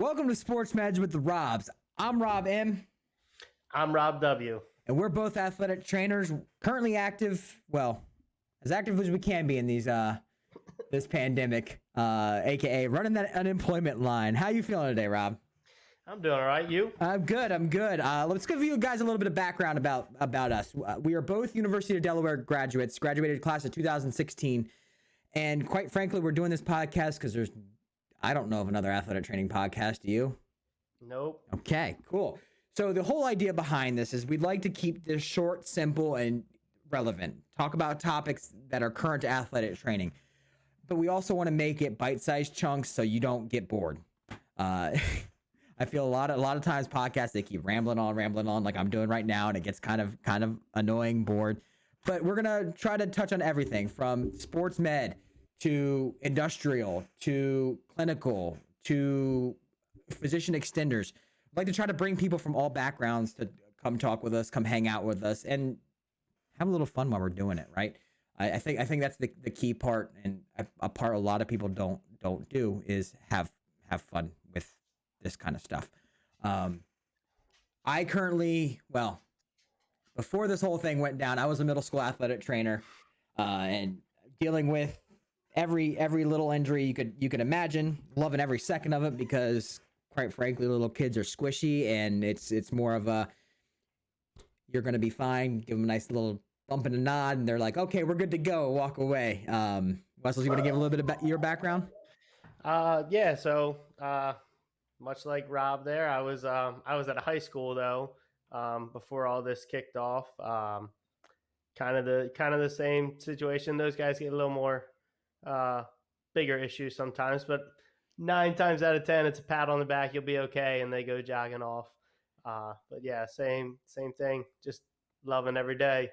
Welcome to Sports Meds with the Robs. I'm Rob M. I'm Rob W. And we're both athletic trainers, currently active, well, as active as we can be in these this pandemic, aka running that unemployment line. How you feeling today, Rob? I'm doing all right. You? I'm good. Let's give you guys a little bit of background about us. We are both University of Delaware graduates, graduated class of 2016. And quite frankly, we're doing this podcast because I don't know of another athletic training podcast. Do you? Nope. Okay, cool. So the whole idea behind this is we'd like to keep this short, simple, and relevant. Talk about topics that are current to athletic training. But we also want to make it bite-sized chunks so you don't get bored. I feel a lot of times podcasts, they keep rambling on like I'm doing right now, and it gets kind of annoying, bored. But we're going to try to touch on everything from sports med to industrial to clinical to physician extenders. I'd like to try to bring people from all backgrounds to come talk with us, come hang out with us, and have a little fun while we're doing it, right? I think that's the key part, and a part a lot of people don't do is have fun with this kind of stuff. I currently, before this whole thing went down, I was a middle school athletic trainer, and dealing with every little injury you could imagine, loving every second of it because, quite frankly, little kids are squishy, and it's more of a you're gonna be fine. Give them a nice little bump and a nod, and they're like, okay, we're good to go. Walk away. Wesley, you want to give a little bit about your background? Yeah. So much like Rob, there, I was at a high school though before all this kicked off. Kind of the same situation. Those guys get a little more bigger issues sometimes, but 9 times out of 10, it's a pat on the back. You'll be okay, and they go jogging off. But yeah, same thing. Just loving every day.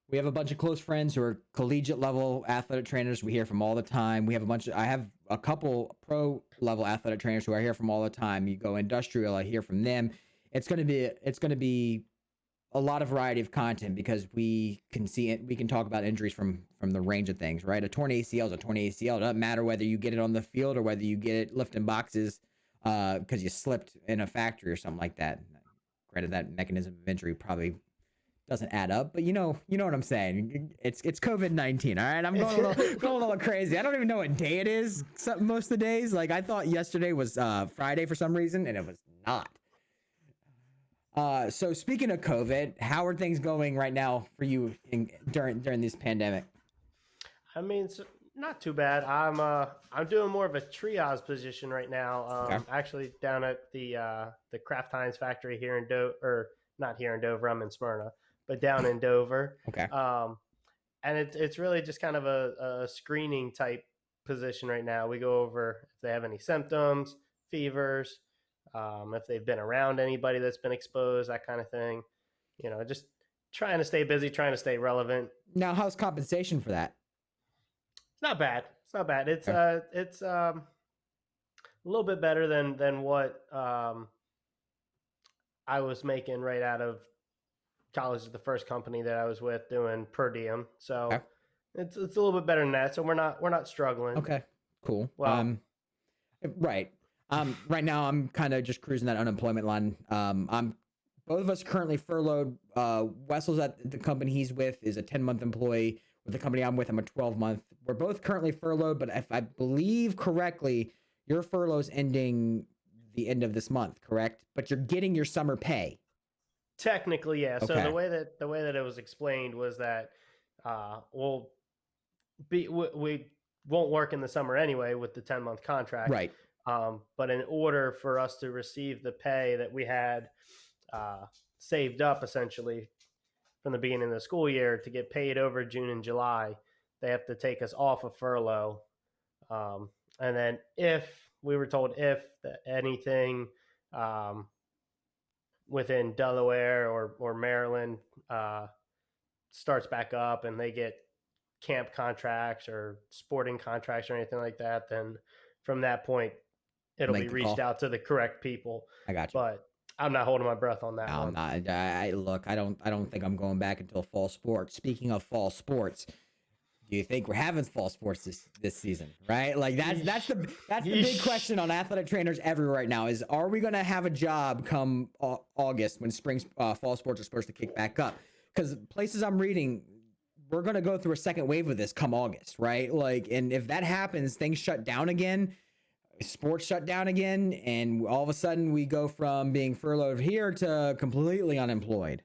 We have a bunch of close friends who are collegiate level athletic trainers. We hear from all the time. I have a couple pro level athletic trainers who I hear from all the time. You go industrial, I hear from them. It's going to be a lot of variety of content because we can see it. We can talk about injuries from the range of things, right? A torn ACL is a torn ACL. It doesn't matter whether you get it on the field or whether you get it lifting boxes because you slipped in a factory or something like that. Granted, that mechanism of injury probably doesn't add up, but you know what I'm saying. It's COVID-19. All right, I'm going a little crazy. I don't even know what day it is. Most of the days, like I thought yesterday was Friday for some reason, and it was not. So speaking of COVID, how are things going right now for you during this pandemic? I mean, it's not too bad. I'm doing more of a triage position right now. Okay. Actually, down at the Kraft Heinz factory here in Dover, or not here in Dover. I'm in Smyrna, but down in Dover. Okay. And it's really just kind of a screening type position right now. We go over if they have any symptoms, fevers, if they've been around anybody that's been exposed, that kind of thing. Just trying to stay busy, trying to stay relevant. Now, how's compensation for that? It's not bad. It's a little bit better than what I was making right out of college at the first company that I was with doing per diem. So okay. It's a little bit better than that. So we're not struggling. Okay, cool. Well, right. Right now I'm kind of just cruising that unemployment line. Both of us currently furloughed. Wessel's at the company he's with is a 10-month employee. With the company I'm with, I'm a 12-month. We're both currently furloughed, but if I believe correctly, your furlough's ending the end of this month, correct? But you're getting your summer pay. Technically, yeah. Okay. So the way that it was explained was that we won't work in the summer anyway with the 10-month contract. Right. But in order for us to receive the pay that we had saved up essentially from the beginning of the school year to get paid over June and July, they have to take us off of furlough. And then if anything within Delaware or Maryland starts back up and they get camp contracts or sporting contracts or anything like that, then from that point, it'll be reached out to the correct people. I got you. But I'm not holding my breath on that one. I'm not. I don't think I'm going back until fall sports. Speaking of fall sports, do you think we're having fall sports this season, right? Like that's the big question on athletic trainers everywhere right now is, are we going to have a job come August when fall sports are supposed to kick back up? Because places I'm reading, we're going to go through a second wave of this come August, right? Like, and if that happens, things shut down again, sports shut down again, and all of a sudden we go from being furloughed here to completely unemployed.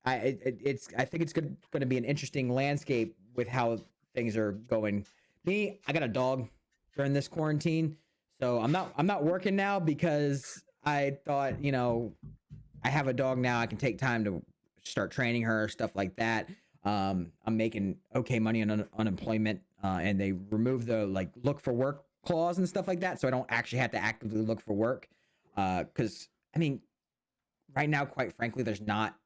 I think it's going to be an interesting landscape with how things are going. I got a dog during this quarantine, so I'm not working now because I thought, I have a dog now. I can take time to start training her, stuff like that. I'm making okay money on unemployment, and they removed the look for work clause and stuff like that, so I don't actually have to actively look for work. Because right now, quite frankly, there's not.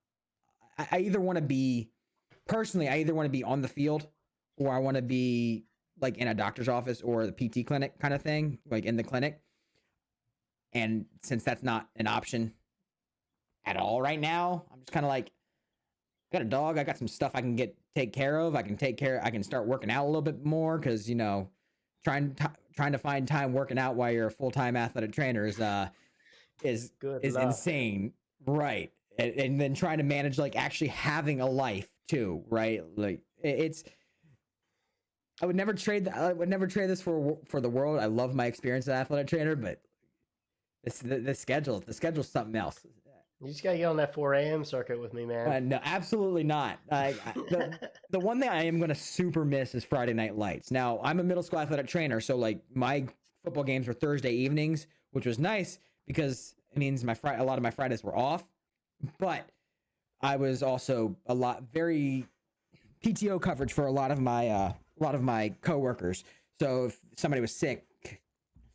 I either want to be on the field, or I want to be in a doctor's office or the PT clinic kind of thing, in the clinic. And since that's not an option at all right now, I'm just kind of I got a dog. I got some stuff I can take care of. I can start working out a little bit more because, trying to find time working out while you're a full-time athletic trainer is insane. Right. And then trying to manage actually having a life too, right? I would never trade this for the world. I love my experience as an athletic trainer, but the schedule's something else. You just gotta get on that 4 a.m. circuit with me, man. No, absolutely not. The one thing I am gonna super miss is Friday night lights. Now, I'm a middle school athletic trainer, so my football games were Thursday evenings, which was nice because it means a lot of my Fridays were off. But I was also very PTO coverage for a lot of my coworkers. So if somebody was sick,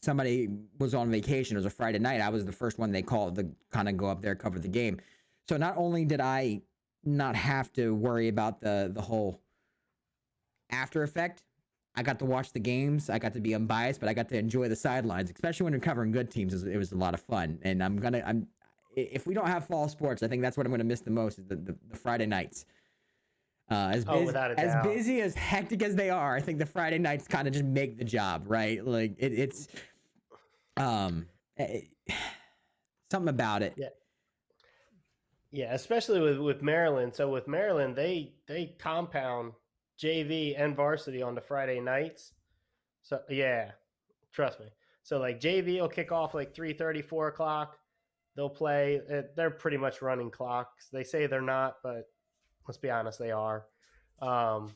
somebody was on vacation, it was a Friday night, I was the first one they called to kind of go up there, cover the game. So not only did I not have to worry about the whole after effect, I got to watch the games. I got to be unbiased, but I got to enjoy the sidelines, especially when you're covering good teams. It was a lot of fun. And if we don't have fall sports, I think that's what I'm going to miss the most is the Friday nights. As busy, as hectic as they are, I think the Friday nights kind of just make the job, right? It's something about it. Yeah, especially with Maryland. So with Maryland, they compound JV and varsity on the Friday nights. So yeah, trust me. So JV will kick off 3:30, 4 o'clock. They'll play. They're pretty much running clocks. They say they're not, but let's be honest, they are. And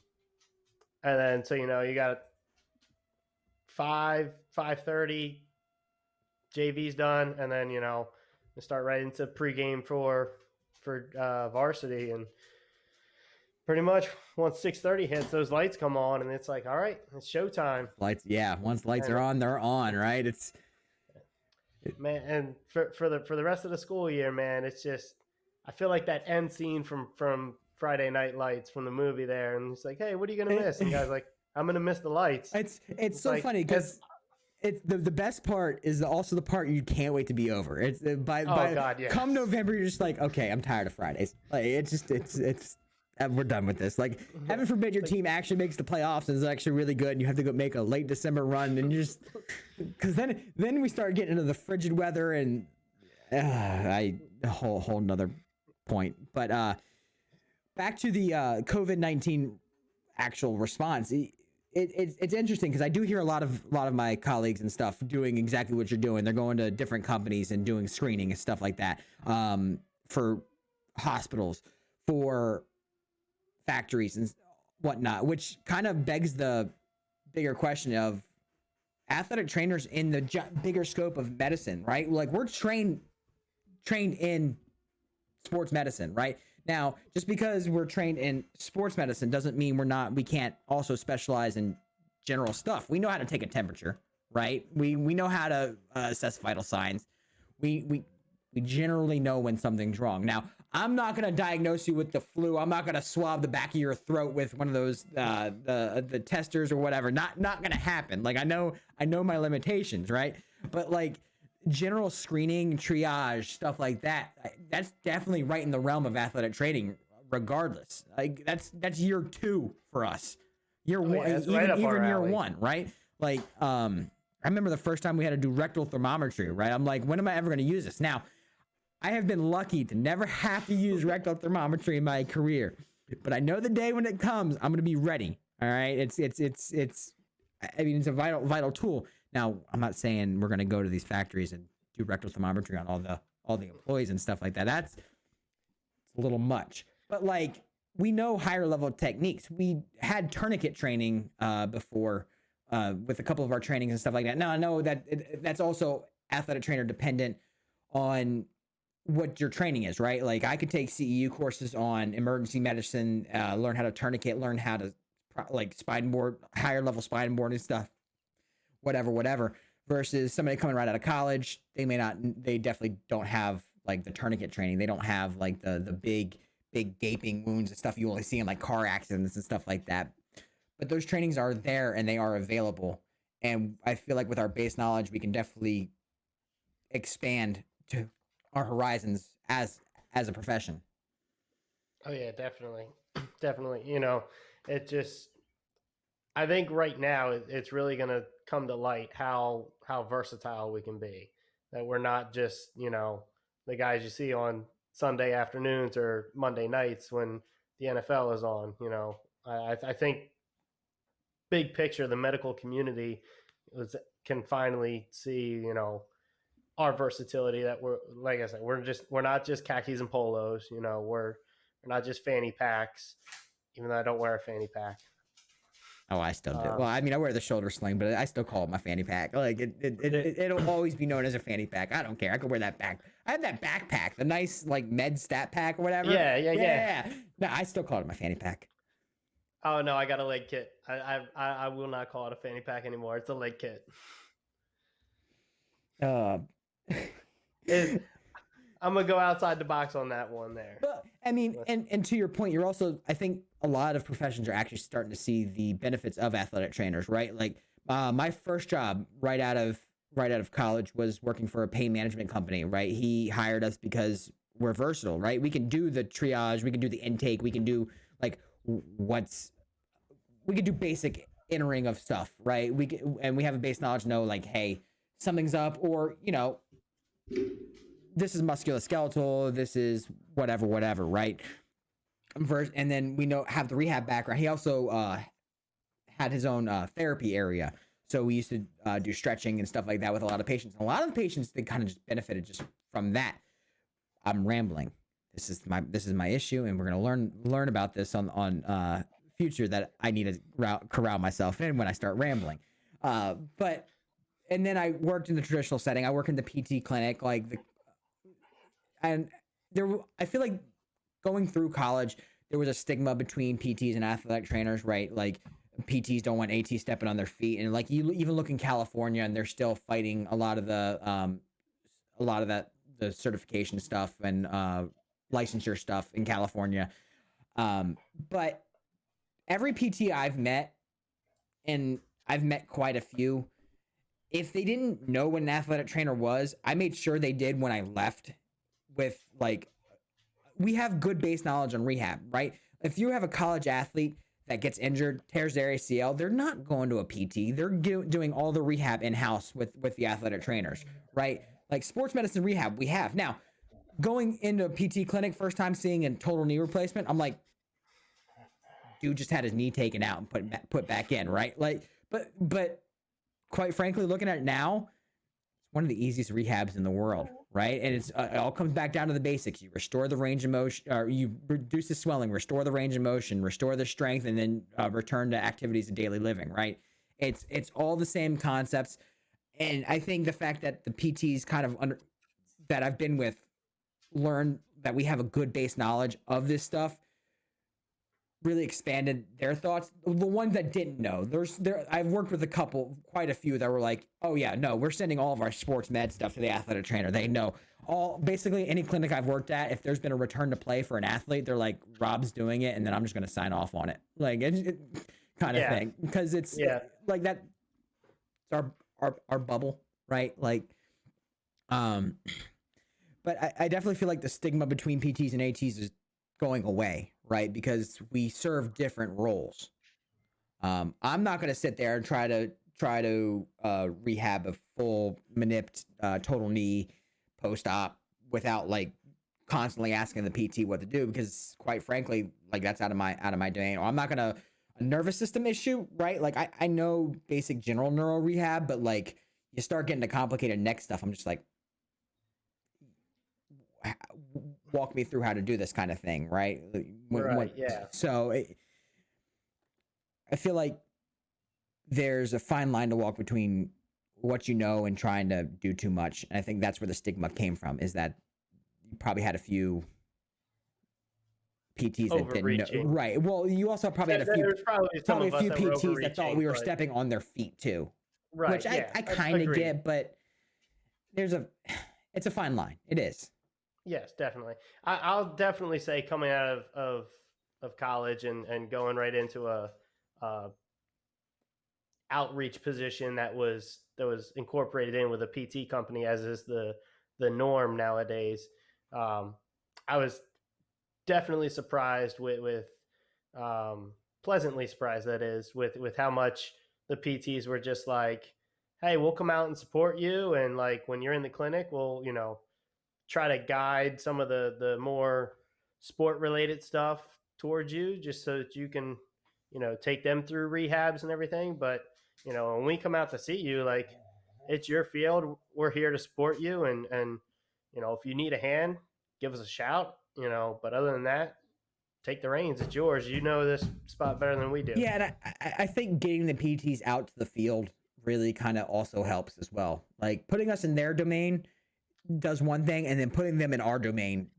then so you got 5:30. JV's done, and then you start right into pregame for varsity, and pretty much once 6:30 hits, those lights come on, and it's all right, it's showtime. Lights, yeah. Once lights are on, they're on, right? Man, and for the rest of the school year, man, it's just I feel like that end scene from Friday Night Lights from the movie there, and it's hey, what are you gonna miss? And the guy's I'm gonna miss the lights. It's so funny because it's the best part is also the part you can't wait to be over. It's God, yeah. Come November, you're just okay, I'm tired of Fridays. It's we're done with this. Heaven forbid your team actually makes the playoffs and is actually really good, and you have to go make a late December run, and you just because then we start getting into the frigid weather and a whole nother point. But back to the COVID-19 actual response. It's interesting because I do hear a lot of my colleagues and stuff doing exactly what you're doing. They're going to different companies and doing screening and stuff like that for hospitals, for factories and whatnot, which kind of begs the bigger question of athletic trainers in the bigger scope of medicine, right? We're trained in sports medicine, right? Now, just because we're trained in sports medicine doesn't mean we can't also specialize in general stuff. We know how to take a temperature, right? We know how to assess vital signs. We generally know when something's wrong. Now, I'm not going to diagnose you with the flu. I'm not going to swab the back of your throat with one of those the testers or whatever. Not going to happen. I know my limitations, right? But general screening, triage, stuff like that, that's definitely right in the realm of athletic training regardless. Like that's year 2 for us. Year one, that's right up even our year alley. 1, right? Like, I remember the first time we had to do rectal thermometry, right? I'm like, when am I ever going to use this? Now, I have been lucky to never have to use rectal thermometry in my career, but I know the day when it comes, I'm going to be ready. All right. I mean, it's a vital tool. Now, I'm not saying we're going to go to these factories and do rectal thermometry on all the employees and stuff like that. That's a little much, but like, we know higher level techniques. We had tourniquet training before with a couple of our trainings and stuff like that. Now I know that that's also athletic trainer dependent on what your training is, right? Like I could take CEU courses on emergency medicine, learn how to tourniquet, learn how to like spine board, higher level spine board and stuff, whatever, versus somebody coming right out of college. They definitely don't have like the tourniquet training. They don't have like the big gaping wounds and stuff you only see in like car accidents and stuff like that. But those trainings are there and they are available. And I feel like with our base knowledge, we can definitely expand to our horizons as a profession. Oh yeah, definitely, definitely. I think right now it's really going to come to light how versatile we can be. That we're not just the guys you see on Sunday afternoons or Monday nights when the NFL is on. I think big picture, the medical community can finally see our versatility. That we're, like I said, we're not just khakis and polos. We're not just fanny packs. Even though I don't wear a fanny pack. Oh, I still do. Well, I mean, I wear the shoulder sling, but I still call it my fanny pack. Like it'll always be known as a fanny pack. I don't care. I could wear that back. I have that backpack, the nice like med stat pack or whatever. Yeah. No, I still call it my fanny pack. Oh no, I got a leg kit. I will not call it a fanny pack anymore. It's a leg kit. I'm gonna go outside the box on that one there. But I mean, and to your point, you're also, I think a lot of professions are actually starting to see the benefits of athletic trainers, right? Like my first job right out of college was working for a pain management company, right? He hired us because we're versatile, right? We can do the triage, we can do the intake, we can do like we can do basic entering of stuff, right? We have a base knowledge, know like, hey, something's up, or this is musculoskeletal, this is whatever, right? And then we have the rehab background. He also had his own therapy area. So we used to do stretching and stuff like that with a lot of patients. And a lot of the patients, they kind of just benefited just from that. I'm rambling. This is my issue, and we're gonna learn about this on future that I need to corral myself in when I start rambling. And then I worked in the traditional setting. I work in the PT clinic, I feel like going through college, there was a stigma between PTs and athletic trainers, right? Like PTs don't want AT stepping on their feet, and like you even look in California, and they're still fighting a lot of the certification stuff and licensure stuff in California. But every PT I've met, and I've met quite a few, if they didn't know what an athletic trainer was, I made sure they did when I left. With we have good base knowledge on rehab, right? If you have a college athlete that gets injured, tears their ACL, they're not going to a PT. They're doing all the rehab in-house with the athletic trainers, right? Like sports medicine rehab, we have. Now, going into a PT clinic, first time seeing a total knee replacement, I'm like, dude just had his knee taken out and put back in, right? Like, but quite frankly, looking at it now, it's one of the easiest rehabs in the world, right? And it all comes back down to the basics. You restore the range of motion, or you reduce the swelling, restore the range of motion, restore the strength, and then return to activities of daily living, right? It's all the same concepts. And I think the fact that the PTs that I've been with learn that we have a good base knowledge of this stuff really expanded their thoughts. The ones that didn't know, I've worked with quite a few that were like, oh yeah, no, we're sending all of our sports med stuff to the athletic trainer. They know basically any clinic I've worked at, if there's been a return to play for an athlete, they're like, Rob's doing it, and then I'm just going to sign off on it. Like it kind of thing. Because it's like that. It's our bubble, right? Like, but I definitely feel like the stigma between PTs and ATs is going away, right? Because we serve different roles. I'm not going to sit there and try to rehab a full manipped total knee post-op without like constantly asking the PT what to do, because quite frankly, like that's out of my domain. Or I'm not gonna a nervous system issue, right? Like I know basic general neuro rehab, but like you start getting to complicated neck stuff, I'm just like, walk me through how to do this kind of thing, right? Yeah. So I feel like there's a fine line to walk between what you know and trying to do too much. And I think that's where the stigma came from, is that you probably had a few PTs that didn't know. Right. Well, you also probably had a few, probably a few PTs that thought we were stepping on their feet too. Right. Which I kind of get, but it's a fine line. It is. Yes, definitely. I'll definitely say coming out of college and going right into a outreach position that was incorporated in with a PT company, as is the norm nowadays. I was definitely surprised with pleasantly surprised, that is, with how much the PTs were just like, hey, we'll come out and support you, and like when you're in the clinic, we'll try to guide some of the more sport related stuff towards you, just so that you can take them through rehabs and everything. But when we come out to see you, like, it's your field, we're here to support you, and if you need a hand, give us a shout, but other than that, take the reins. It's yours. You know this spot better than we do. Yeah, and I think getting the PTs out to the field really kind of also helps as well. Like putting us in their domain does one thing, and then putting them in our domain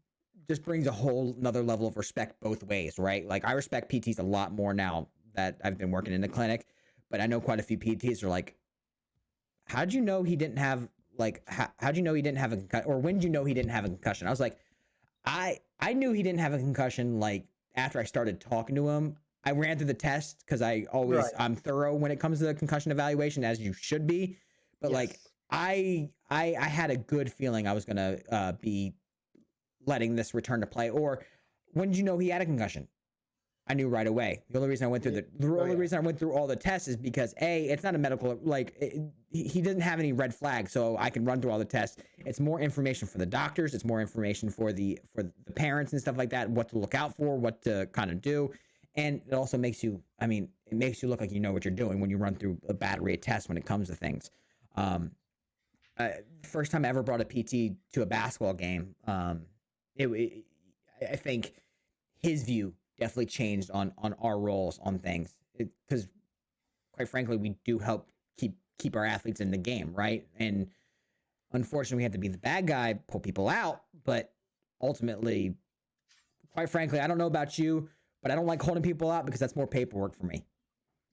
just brings a whole another level of respect both ways, right? Like I respect PTs a lot more now that I've been working in the clinic, but I know quite a few PTs are like, how'd you know he didn't have how'd you know he didn't have a concussion, or when did you know he didn't have a concussion? I was like, I knew he didn't have a concussion like after I started talking to him. I ran through the test because I'm thorough when it comes to the concussion evaluation, as you should be. But like I had a good feeling I was gonna be letting this return to play. Or when did you know he had a concussion? I knew right away. The only reason I went through reason I went through all the tests is because it's not a medical, he doesn't have any red flags, so I can run through all the tests. It's more information for the doctors. It's more information for the parents and stuff like that, what to look out for, what to kind of do. And it also makes you, it makes you look like you know what you're doing when you run through a battery of tests when it comes to things. First time I ever brought a PT to a basketball game, I think his view definitely changed on our roles on things, because quite frankly, we do help keep our athletes in the game, right? And unfortunately, we have to be the bad guy, pull people out, but ultimately, quite frankly, I don't know about you, but I don't like holding people out because that's more paperwork for me.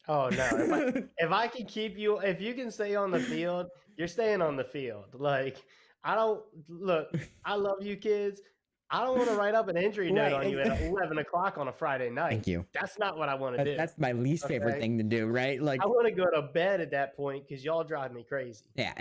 Oh no! If I can keep you, if you can stay on the field, you're staying on the field. Like, I love you kids. I don't want to write up an injury note on you at 11 o'clock on a Friday night. Thank you. That's not what I want to do. That's my least favorite thing to do, right? Like, I want to go to bed at that point because y'all drive me crazy. Yeah,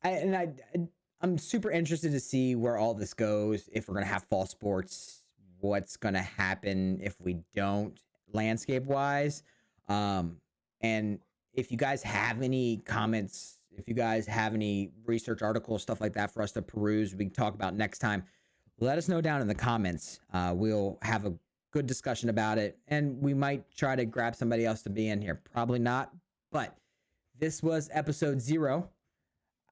I'm super interested to see where all this goes. If we're gonna have fall sports, what's gonna happen if we don't, landscape wise. And if you guys have any comments, if you guys have any research articles, stuff like that for us to peruse, we can talk about next time, let us know down in the comments. We'll have a good discussion about it, and we might try to grab somebody else to be in here. Probably not, but this was episode 0.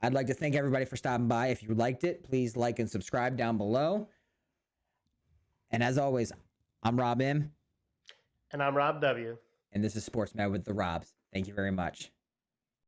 I'd like to thank everybody for stopping by. If you liked it, please like and subscribe down below. And as always, I'm Rob M. And I'm Rob W. And this is Sportsman with the Robs. Thank you very much.